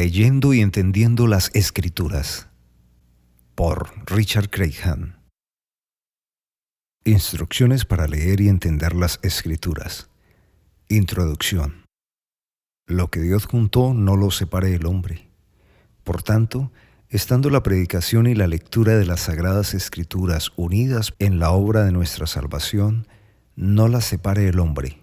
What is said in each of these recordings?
Leyendo y entendiendo las Escrituras, por Richard Craig. Instrucciones para leer y entender las Escrituras. Introducción. Lo que Dios juntó no lo separe el hombre. Por tanto, estando la predicación y la lectura de las Sagradas Escrituras unidas en la obra de nuestra salvación, no las separe el hombre.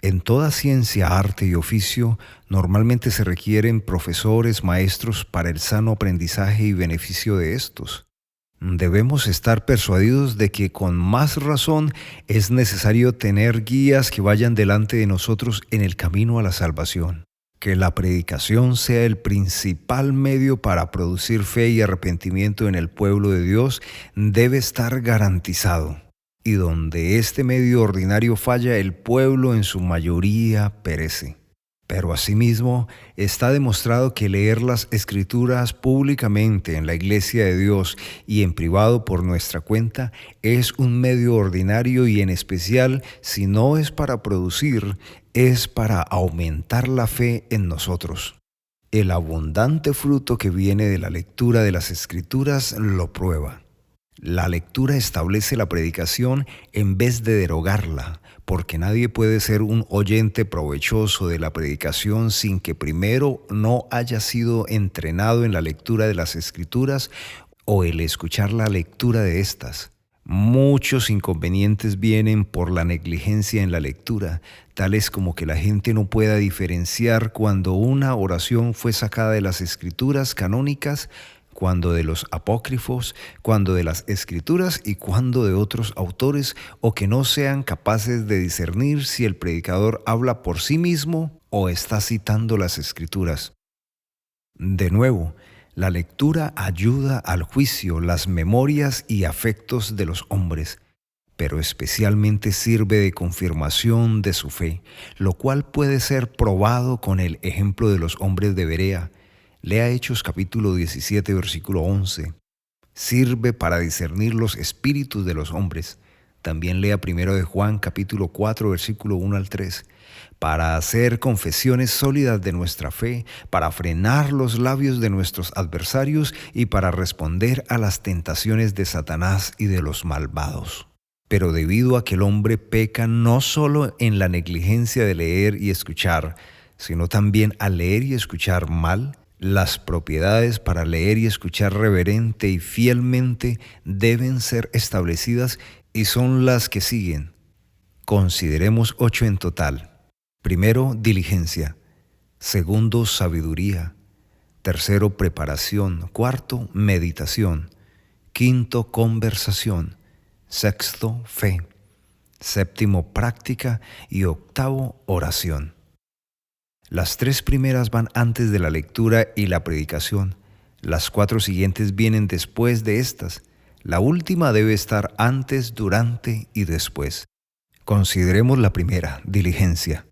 En toda ciencia, arte y oficio, normalmente se requieren profesores, maestros para el sano aprendizaje y beneficio de estos. Debemos estar persuadidos de que con más razón es necesario tener guías que vayan delante de nosotros en el camino a la salvación. Que la predicación sea el principal medio para producir fe y arrepentimiento en el pueblo de Dios debe estar garantizado. Y donde este medio ordinario falla, el pueblo en su mayoría perece. Pero asimismo, está demostrado que leer las Escrituras públicamente en la Iglesia de Dios y en privado por nuestra cuenta es un medio ordinario y en especial, si no es para producir, es para aumentar la fe en nosotros. El abundante fruto que viene de la lectura de las Escrituras lo prueba. La lectura establece la predicación en vez de derogarla, porque nadie puede ser un oyente provechoso de la predicación sin que primero no haya sido entrenado en la lectura de las Escrituras o el escuchar la lectura de estas. Muchos inconvenientes vienen por la negligencia en la lectura, tales como que la gente no pueda diferenciar cuando una oración fue sacada de las Escrituras canónicas, cuando de los apócrifos, cuando de las Escrituras y cuando de otros autores, o que no sean capaces de discernir si el predicador habla por sí mismo o está citando las Escrituras. De nuevo, la lectura ayuda al juicio, las memorias y afectos de los hombres, pero especialmente sirve de confirmación de su fe, lo cual puede ser probado con el ejemplo de los hombres de Berea. Lea Hechos capítulo 17, versículo 11. Sirve para discernir los espíritus de los hombres. También lea 1 de Juan capítulo 4, versículo 1 al 3. Para hacer confesiones sólidas de nuestra fe, para frenar los labios de nuestros adversarios y para responder a las tentaciones de Satanás y de los malvados. Pero debido a que el hombre peca no solo en la negligencia de leer y escuchar, sino también al leer y escuchar mal, las propiedades para leer y escuchar reverente y fielmente deben ser establecidas y son las que siguen. Consideremos 8 en total. Primero, diligencia. Segundo, sabiduría. Tercero, preparación. Cuarto, meditación. Quinto, conversación. Sexto, fe. Séptimo, práctica. Y octavo, oración. Las 3 primeras van antes de la lectura y la predicación. Las 4 siguientes vienen después de estas. La última debe estar antes, durante y después. Consideremos la primera, diligencia.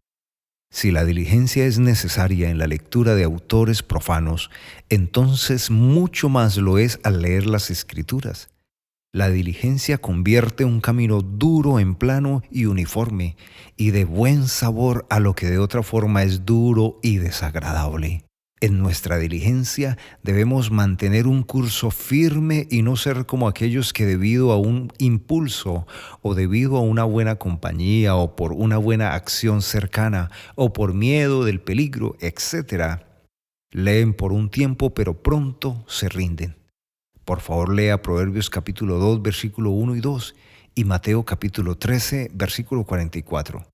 Si la diligencia es necesaria en la lectura de autores profanos, entonces mucho más lo es al leer las Escrituras. La diligencia convierte un camino duro en plano y uniforme, y de buen sabor a lo que de otra forma es duro y desagradable. En nuestra diligencia debemos mantener un curso firme y no ser como aquellos que debido a un impulso o debido a una buena compañía o por una buena acción cercana o por miedo del peligro, etc., leen por un tiempo pero pronto se rinden. Por favor, lea Proverbios capítulo 2, versículo 1 y 2 y Mateo capítulo 13, versículo 44.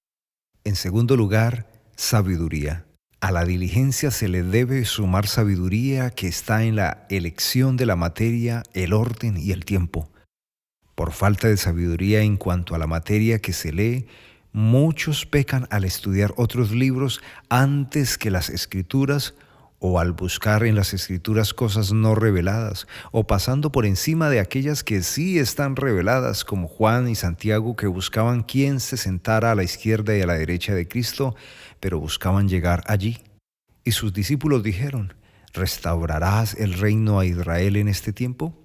En segundo lugar, sabiduría. A la diligencia se le debe sumar sabiduría que está en la elección de la materia, el orden y el tiempo. Por falta de sabiduría en cuanto a la materia que se lee, muchos pecan al estudiar otros libros antes que las Escrituras o al buscar en las Escrituras cosas no reveladas, o pasando por encima de aquellas que sí están reveladas, como Juan y Santiago, que buscaban quién se sentara a la izquierda y a la derecha de Cristo, pero buscaban llegar allí. Y sus discípulos dijeron, ¿restaurarás el reino a Israel en este tiempo?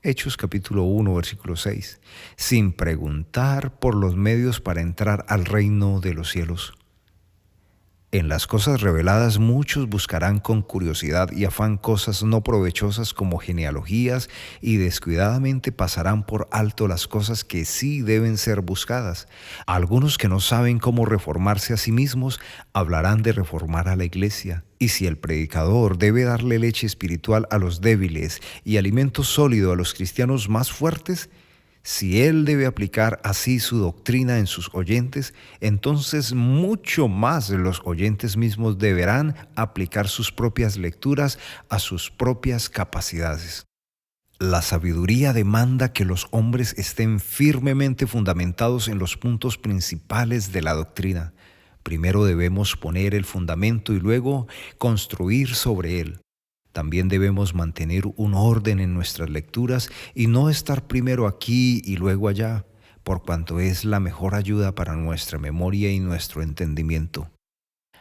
Hechos capítulo 1, versículo 6, sin preguntar por los medios para entrar al reino de los cielos. En las cosas reveladas muchos buscarán con curiosidad y afán cosas no provechosas como genealogías y descuidadamente pasarán por alto las cosas que sí deben ser buscadas. Algunos que no saben cómo reformarse a sí mismos hablarán de reformar a la iglesia. Y si el predicador debe darle leche espiritual a los débiles y alimento sólido a los cristianos más fuertes, si él debe aplicar así su doctrina en sus oyentes, entonces mucho más los oyentes mismos deberán aplicar sus propias lecturas a sus propias capacidades. La sabiduría demanda que los hombres estén firmemente fundamentados en los puntos principales de la doctrina. Primero debemos poner el fundamento y luego construir sobre él. También debemos mantener un orden en nuestras lecturas y no estar primero aquí y luego allá, por cuanto es la mejor ayuda para nuestra memoria y nuestro entendimiento.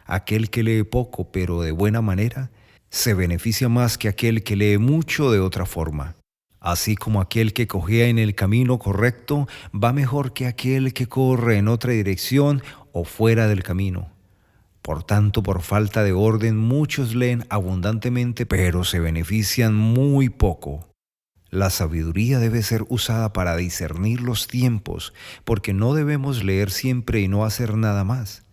Aquel que lee poco pero de buena manera, se beneficia más que aquel que lee mucho de otra forma. Así como aquel que cojea en el camino correcto va mejor que aquel que corre en otra dirección o fuera del camino. Por tanto, por falta de orden, muchos leen abundantemente, pero se benefician muy poco. La sabiduría debe ser usada para discernir los tiempos, porque no debemos leer siempre y no hacer nada más,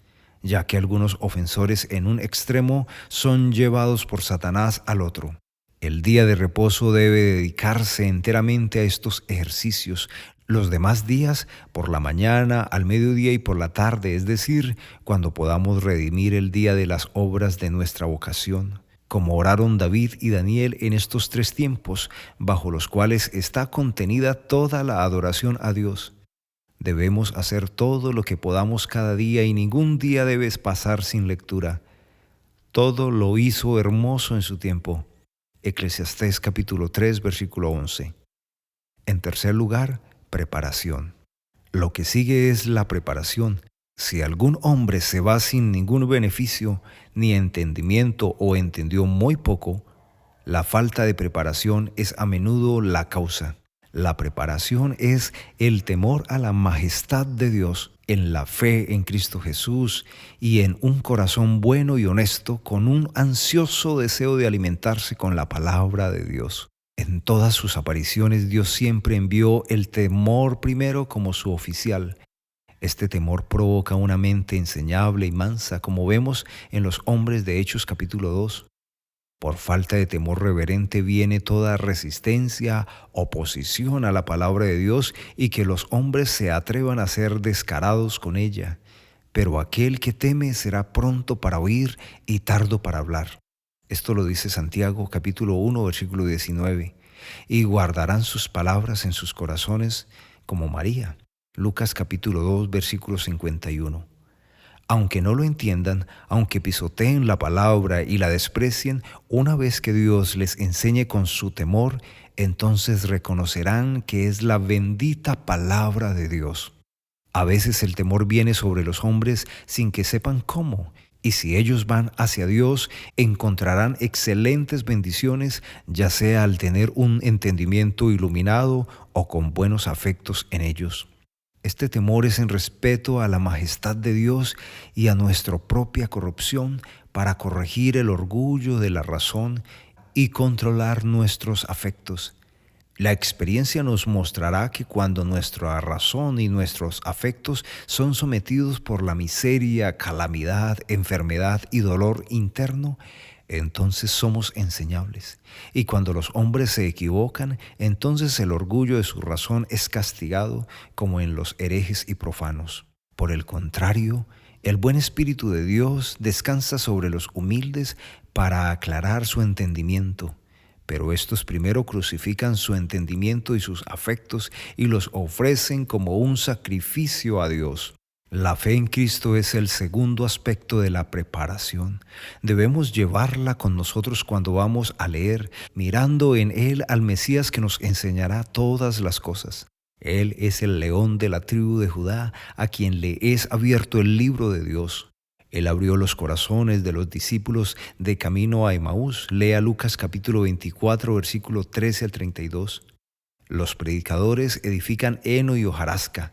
ya que algunos ofensores en un extremo son llevados por Satanás al otro. El día de reposo debe dedicarse enteramente a estos ejercicios. Los demás días, por la mañana, al mediodía y por la tarde, es decir, cuando podamos redimir el día de las obras de nuestra vocación, como oraron David y Daniel en estos 3 tiempos, bajo los cuales está contenida toda la adoración a Dios. Debemos hacer todo lo que podamos cada día y ningún día debe pasar sin lectura. Todo lo hizo hermoso en su tiempo. Eclesiastés capítulo 3, versículo 11. En tercer lugar, preparación. Lo que sigue es la preparación. Si algún hombre se va sin ningún beneficio, ni entendimiento o entendió muy poco, la falta de preparación es a menudo la causa. La preparación es el temor a la majestad de Dios, en la fe en Cristo Jesús y en un corazón bueno y honesto con un ansioso deseo de alimentarse con la palabra de Dios. En todas sus apariciones Dios siempre envió el temor primero como su oficial. Este temor provoca una mente enseñable y mansa, como vemos en los hombres de Hechos capítulo 2. Por falta de temor reverente viene toda resistencia, oposición a la palabra de Dios y que los hombres se atrevan a ser descarados con ella. Pero aquel que teme será pronto para oír y tardo para hablar. Esto lo dice Santiago capítulo 1, versículo 19. Y guardarán sus palabras en sus corazones como María. Lucas capítulo 2, versículo 51. Aunque no lo entiendan, aunque pisoteen la palabra y la desprecien, una vez que Dios les enseñe con su temor, entonces reconocerán que es la bendita palabra de Dios. A veces el temor viene sobre los hombres sin que sepan cómo, y si ellos van hacia Dios, encontrarán excelentes bendiciones, ya sea al tener un entendimiento iluminado o con buenos afectos en ellos. Este temor es en respeto a la majestad de Dios y a nuestra propia corrupción para corregir el orgullo de la razón y controlar nuestros afectos. La experiencia nos mostrará que cuando nuestra razón y nuestros afectos son sometidos por la miseria, calamidad, enfermedad y dolor interno, entonces somos enseñables. Y cuando los hombres se equivocan, entonces el orgullo de su razón es castigado, como en los herejes y profanos. Por el contrario, el buen Espíritu de Dios descansa sobre los humildes para aclarar su entendimiento. Pero estos primero crucifican su entendimiento y sus afectos y los ofrecen como un sacrificio a Dios. La fe en Cristo es el segundo aspecto de la preparación. Debemos llevarla con nosotros cuando vamos a leer, mirando en Él al Mesías que nos enseñará todas las cosas. Él es el león de la tribu de Judá, a quien le es abierto el libro de Dios. Él abrió los corazones de los discípulos de camino a Emaús. Lea Lucas capítulo 24, versículo 13 al 32. Los predicadores edifican heno y hojarasca.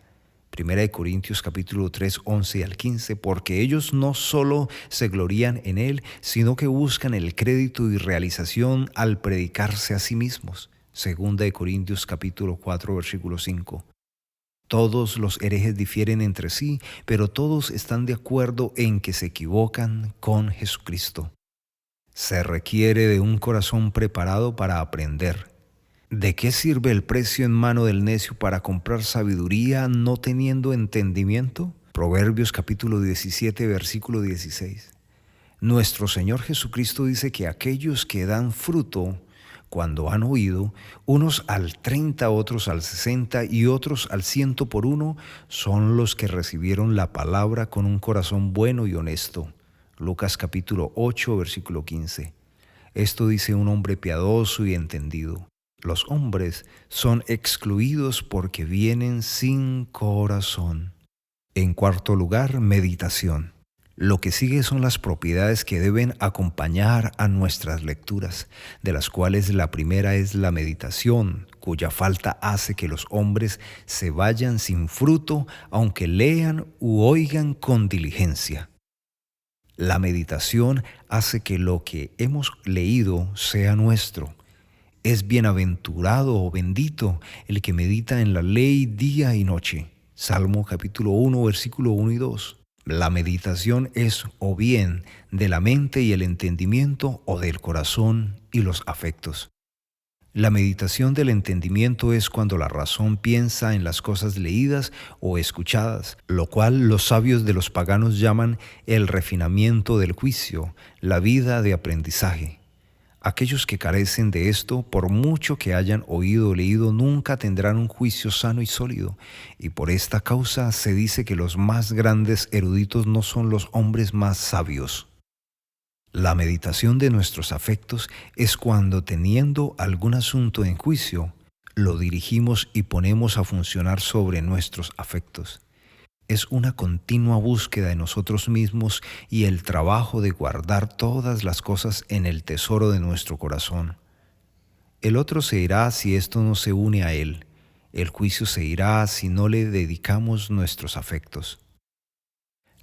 Primera de Corintios capítulo 3, 11 al 15, porque ellos no solo se glorían en él, sino que buscan el crédito y realización al predicarse a sí mismos. Segunda de Corintios capítulo 4, versículo 5. Todos los herejes difieren entre sí, pero todos están de acuerdo en que se equivocan con Jesucristo. Se requiere de un corazón preparado para aprender. ¿De qué sirve el precio en mano del necio para comprar sabiduría no teniendo entendimiento? Proverbios capítulo 17, versículo 16. Nuestro Señor Jesucristo dice que aquellos que dan fruto cuando han oído, unos al 30, otros al 60 y otros al 100 por uno, son los que recibieron la palabra con un corazón bueno y honesto. Lucas capítulo 8, versículo 15. Esto dice un hombre piadoso y entendido. Los hombres son excluidos porque vienen sin corazón. En cuarto lugar, meditación. Lo que sigue son las propiedades que deben acompañar a nuestras lecturas, de las cuales la primera es la meditación, cuya falta hace que los hombres se vayan sin fruto, aunque lean u oigan con diligencia. La meditación hace que lo que hemos leído sea nuestro. Es bienaventurado o bendito el que medita en la ley día y noche. Salmo capítulo 1, versículo 1 y 2. La meditación es o bien de la mente y el entendimiento o del corazón y los afectos. La meditación del entendimiento es cuando la razón piensa en las cosas leídas o escuchadas, lo cual los sabios de los paganos llaman el refinamiento del juicio, la vida de aprendizaje. Aquellos que carecen de esto, por mucho que hayan oído o leído, nunca tendrán un juicio sano y sólido. Y por esta causa se dice que los más grandes eruditos no son los hombres más sabios. La meditación de nuestros afectos es cuando, teniendo algún asunto en juicio, lo dirigimos y ponemos a funcionar sobre nuestros afectos. Es una continua búsqueda de nosotros mismos y el trabajo de guardar todas las cosas en el tesoro de nuestro corazón. El otro se irá si esto no se une a él. El juicio se irá si no le dedicamos nuestros afectos.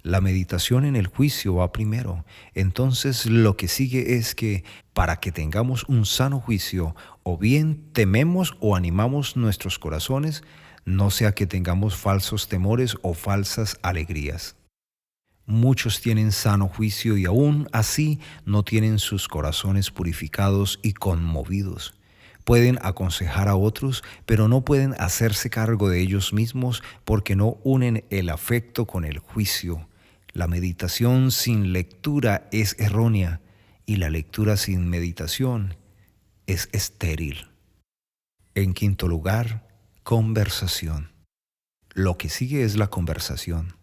La meditación en el juicio va primero. Entonces lo que sigue es que, para que tengamos un sano juicio, o bien tememos o animamos nuestros corazones, no sea que tengamos falsos temores o falsas alegrías. Muchos tienen sano juicio y aún así no tienen sus corazones purificados y conmovidos. Pueden aconsejar a otros, pero no pueden hacerse cargo de ellos mismos porque no unen el afecto con el juicio. La meditación sin lectura es errónea y la lectura sin meditación es estéril. En quinto lugar, conversación. Lo que sigue es la conversación.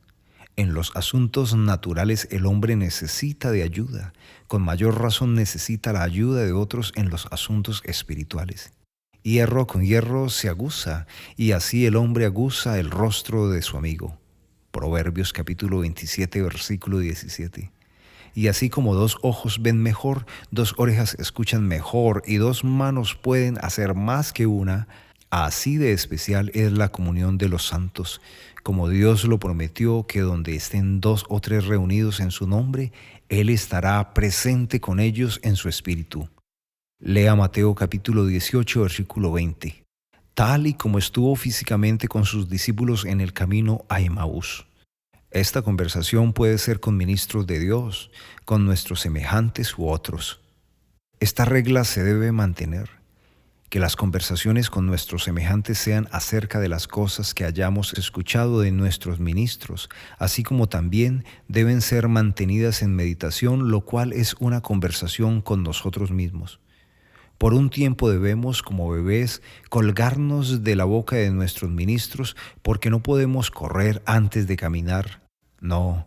En los asuntos naturales el hombre necesita de ayuda. Con mayor razón necesita la ayuda de otros en los asuntos espirituales. Hierro con hierro se aguza, y así el hombre aguza el rostro de su amigo. Proverbios capítulo 27, versículo 17. Y así como 2 ojos ven mejor, 2 orejas escuchan mejor, y 2 manos pueden hacer más que una, así de especial es la comunión de los santos, como Dios lo prometió, que donde estén 2 o 3 reunidos en su nombre, Él estará presente con ellos en su espíritu. Lea Mateo capítulo 18, versículo 20. Tal y como estuvo físicamente con sus discípulos en el camino a Emaús. Esta conversación puede ser con ministros de Dios, con nuestros semejantes u otros. Esta regla se debe mantener. Que las conversaciones con nuestros semejantes sean acerca de las cosas que hayamos escuchado de nuestros ministros, así como también deben ser mantenidas en meditación, lo cual es una conversación con nosotros mismos. Por un tiempo debemos, como bebés, colgarnos de la boca de nuestros ministros, porque no podemos correr antes de caminar. No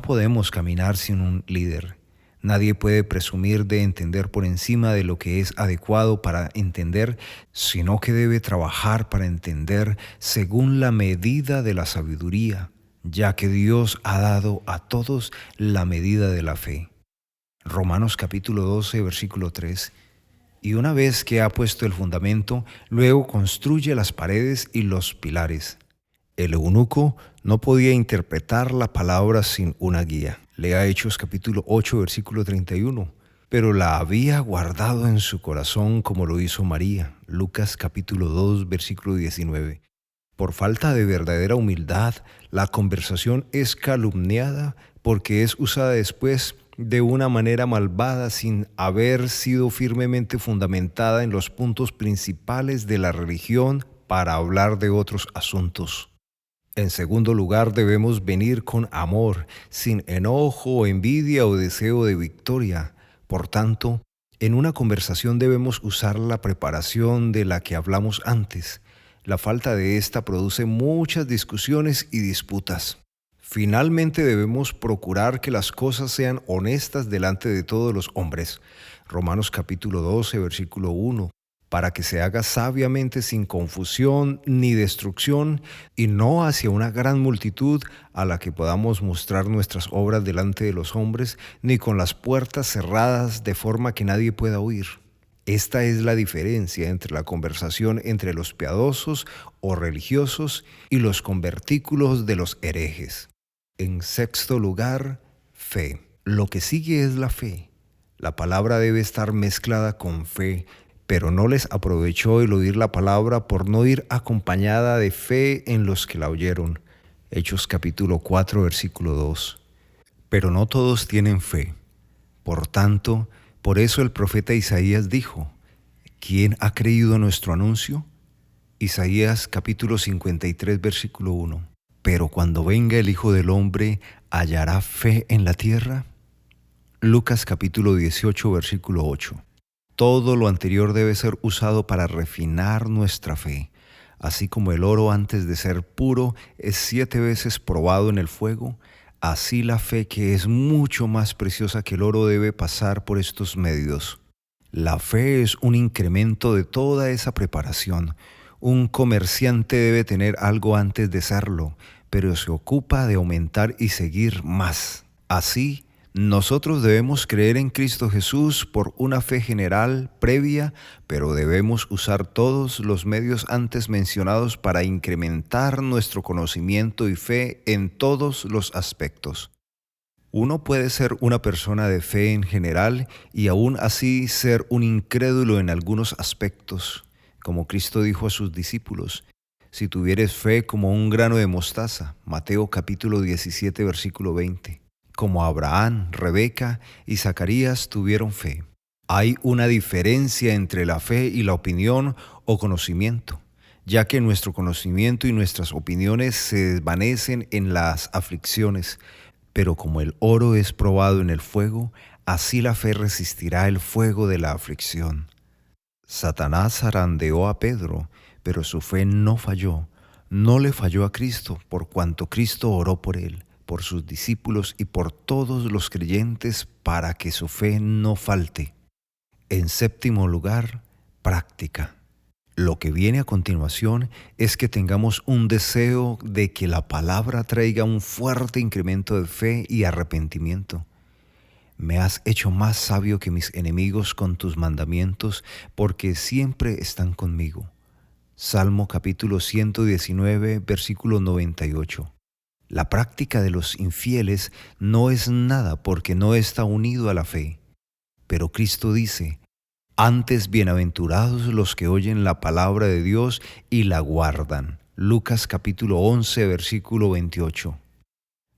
podemos caminar sin un líder. Nadie puede presumir de entender por encima de lo que es adecuado para entender, sino que debe trabajar para entender según la medida de la sabiduría, ya que Dios ha dado a todos la medida de la fe. Romanos capítulo 12, versículo 3. Y una vez que ha puesto el fundamento, luego construye las paredes y los pilares. El eunuco no podía interpretar la palabra sin una guía. Lea Hechos capítulo 8, versículo 31. Pero la había guardado en su corazón como lo hizo María. Lucas capítulo 2, versículo 19. Por falta de verdadera humildad, la conversación es calumniada porque es usada después de una manera malvada sin haber sido firmemente fundamentada en los puntos principales de la religión para hablar de otros asuntos. En segundo lugar, debemos venir con amor, sin enojo, envidia o deseo de victoria. Por tanto, en una conversación debemos usar la preparación de la que hablamos antes. La falta de esta produce muchas discusiones y disputas. Finalmente, debemos procurar que las cosas sean honestas delante de todos los hombres. Romanos capítulo 12, versículo 1. Para que se haga sabiamente sin confusión ni destrucción, y no hacia una gran multitud a la que podamos mostrar nuestras obras delante de los hombres, ni con las puertas cerradas de forma que nadie pueda oír. Esta es la diferencia entre la conversación entre los piadosos o religiosos y los convertículos de los herejes. En sexto lugar, fe. Lo que sigue es la fe. La palabra debe estar mezclada con fe, pero no les aprovechó el oír la palabra por no ir acompañada de fe en los que la oyeron. Hechos capítulo 4, versículo 2. Pero no todos tienen fe. Por tanto, por eso el profeta Isaías dijo: ¿quién ha creído nuestro anuncio? Isaías capítulo 53, versículo 1. Pero cuando venga el Hijo del Hombre, ¿hallará fe en la tierra? Lucas capítulo 18, versículo 8. Todo lo anterior debe ser usado para refinar nuestra fe. Así como el oro antes de ser puro es 7 veces probado en el fuego, así la fe, que es mucho más preciosa que el oro, debe pasar por estos medios. La fe es un incremento de toda esa preparación. Un comerciante debe tener algo antes de serlo, pero se ocupa de aumentar y seguir más. Así, nosotros debemos creer en Cristo Jesús por una fe general, previa, pero debemos usar todos los medios antes mencionados para incrementar nuestro conocimiento y fe en todos los aspectos. Uno puede ser una persona de fe en general y aún así ser un incrédulo en algunos aspectos, como Cristo dijo a sus discípulos: si tuvieres fe como un grano de mostaza, Mateo capítulo 17, versículo 20. Como Abraham, Rebeca y Zacarías tuvieron fe. Hay una diferencia entre la fe y la opinión o conocimiento, ya que nuestro conocimiento y nuestras opiniones se desvanecen en las aflicciones, pero como el oro es probado en el fuego, así la fe resistirá el fuego de la aflicción. Satanás zarandeó a Pedro, pero su fe no falló. No le falló a Cristo, por cuanto Cristo oró por él, por sus discípulos y por todos los creyentes, para que su fe no falte. En séptimo lugar, práctica. Lo que viene a continuación es que tengamos un deseo de que la palabra traiga un fuerte incremento de fe y arrepentimiento. Me has hecho más sabio que mis enemigos con tus mandamientos, porque siempre están conmigo. Salmo capítulo 119, versículo 98. La práctica de los infieles no es nada porque no está unido a la fe. Pero Cristo dice: antes bienaventurados los que oyen la palabra de Dios y la guardan. Lucas capítulo 11, versículo 28.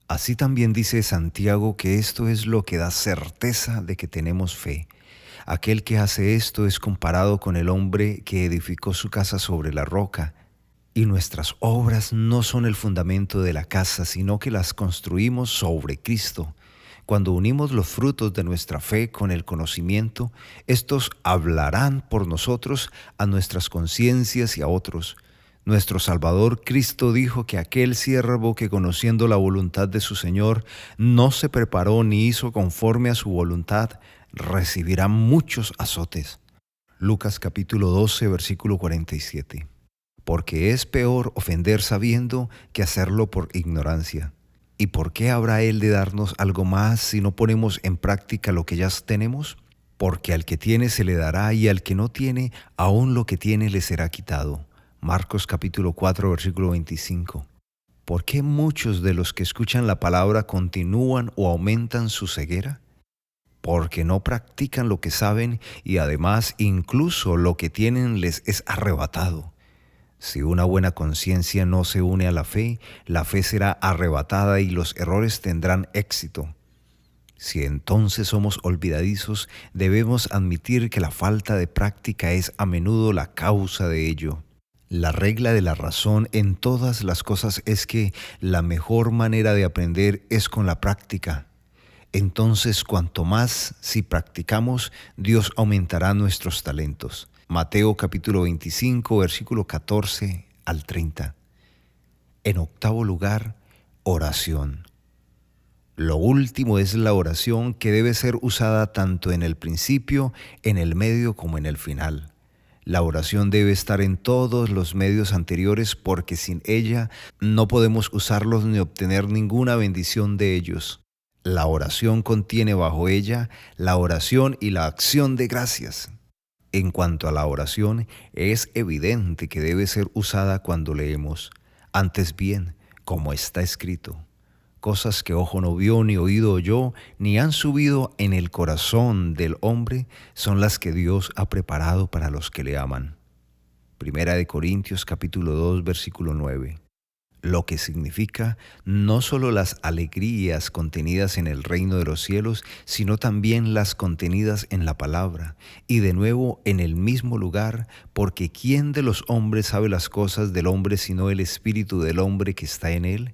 Así también dice Santiago que esto es lo que da certeza de que tenemos fe. Aquel que hace esto es comparado con el hombre que edificó su casa sobre la roca. Y nuestras obras no son el fundamento de la casa, sino que las construimos sobre Cristo. Cuando unimos los frutos de nuestra fe con el conocimiento, estos hablarán por nosotros a nuestras conciencias y a otros. Nuestro Salvador Cristo dijo que aquel siervo que, conociendo la voluntad de su Señor, no se preparó ni hizo conforme a su voluntad, recibirá muchos azotes. Lucas capítulo 12, versículo 47. Porque es peor ofender sabiendo que hacerlo por ignorancia. ¿Y por qué habrá Él de darnos algo más si no ponemos en práctica lo que ya tenemos? Porque al que tiene se le dará, y al que no tiene, aún lo que tiene le será quitado. Marcos capítulo 4, versículo 25. ¿Por qué muchos de los que escuchan la palabra continúan o aumentan su ceguera? Porque no practican lo que saben y además incluso lo que tienen les es arrebatado. Si una buena conciencia no se une a la fe será arrebatada y los errores tendrán éxito. Si entonces somos olvidadizos, debemos admitir que la falta de práctica es a menudo la causa de ello. La regla de la razón en todas las cosas es que la mejor manera de aprender es con la práctica. Entonces, cuanto más si practicamos, Dios aumentará nuestros talentos. Mateo capítulo 25, versículo 14 al 30. En octavo lugar, oración. Lo último es la oración que debe ser usada tanto en el principio, en el medio como en el final. La oración debe estar en todos los medios anteriores porque sin ella no podemos usarlos ni obtener ninguna bendición de ellos. La oración contiene bajo ella la oración y la acción de gracias. En cuanto a la oración, es evidente que debe ser usada cuando leemos. Antes bien, como está escrito, cosas que ojo no vio, ni oído oyó, ni han subido en el corazón del hombre, son las que Dios ha preparado para los que le aman. Primera de Corintios capítulo 2, versículo 9. Lo que significa no solo las alegrías contenidas en el reino de los cielos, sino también las contenidas en la palabra, y de nuevo en el mismo lugar, porque ¿quién de los hombres sabe las cosas del hombre sino el espíritu del hombre que está en él?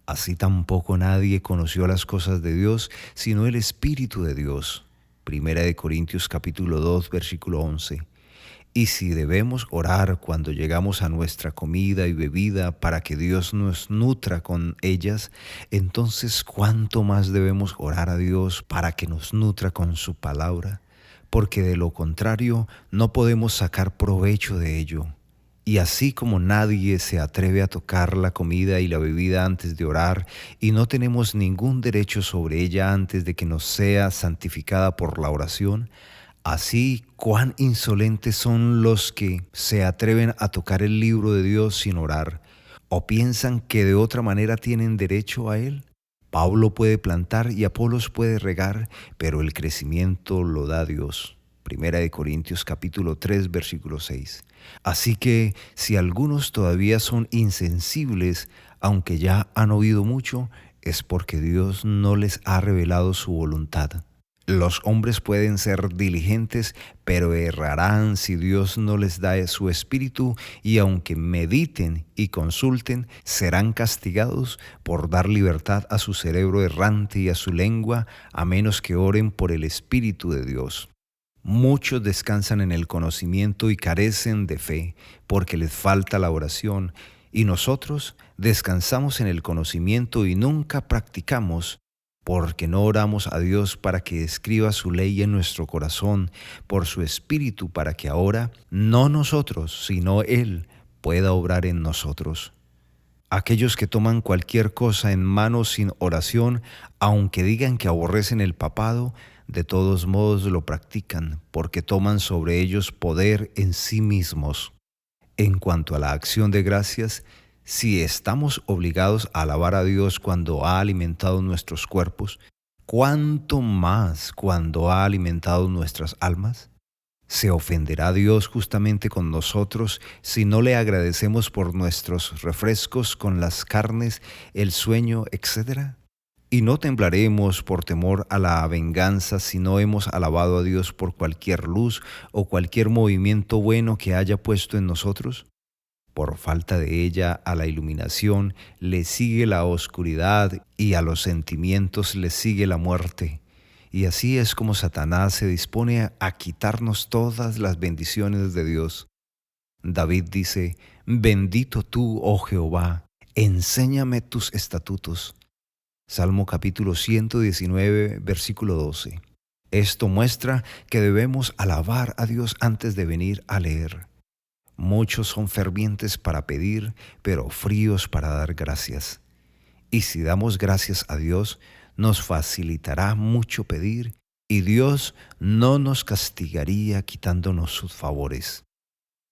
Así tampoco nadie conoció las cosas de Dios, sino el Espíritu de Dios. Primera de Corintios capítulo 2, versículo 11. Y si debemos orar cuando llegamos a nuestra comida y bebida para que Dios nos nutra con ellas, entonces ¿cuánto más debemos orar a Dios para que nos nutra con su palabra? Porque de lo contrario no podemos sacar provecho de ello. Y así como nadie se atreve a tocar la comida y la bebida antes de orar, y no tenemos ningún derecho sobre ella antes de que nos sea santificada por la oración, así cuán insolentes son los que se atreven a tocar el libro de Dios sin orar, o piensan que de otra manera tienen derecho a él. Pablo puede plantar y Apolos puede regar, pero el crecimiento lo da Dios. Primera de Corintios capítulo 3, versículo 6. Así que si algunos todavía son insensibles, aunque ya han oído mucho, es porque Dios no les ha revelado su voluntad. Los hombres pueden ser diligentes, pero errarán si Dios no les da su espíritu, y aunque mediten y consulten, serán castigados por dar libertad a su cerebro errante y a su lengua, a menos que oren por el Espíritu de Dios. Muchos descansan en el conocimiento y carecen de fe, porque les falta la oración, y nosotros descansamos en el conocimiento y nunca practicamos, porque no oramos a Dios para que escriba su ley en nuestro corazón, por su Espíritu, para que ahora, no nosotros, sino Él, pueda obrar en nosotros. Aquellos que toman cualquier cosa en mano sin oración, aunque digan que aborrecen el papado, de todos modos lo practican, porque toman sobre ellos poder en sí mismos. En cuanto a la acción de gracias, si estamos obligados a alabar a Dios cuando ha alimentado nuestros cuerpos, ¿cuánto más cuando ha alimentado nuestras almas? ¿Se ofenderá Dios justamente con nosotros si no le agradecemos por nuestros refrescos con las carnes, el sueño, etcétera? ¿Y no temblaremos por temor a la venganza si no hemos alabado a Dios por cualquier luz o cualquier movimiento bueno que haya puesto en nosotros? Por falta de ella, a la iluminación le sigue la oscuridad y a los sentimientos le sigue la muerte. Y así es como Satanás se dispone a quitarnos todas las bendiciones de Dios. David dice: «Bendito tú, oh Jehová, enséñame tus estatutos». Salmo capítulo 119, versículo 12. Esto muestra que debemos alabar a Dios antes de venir a leer. Muchos son fervientes para pedir, pero fríos para dar gracias. Y si damos gracias a Dios, nos facilitará mucho pedir, y Dios no nos castigaría quitándonos sus favores.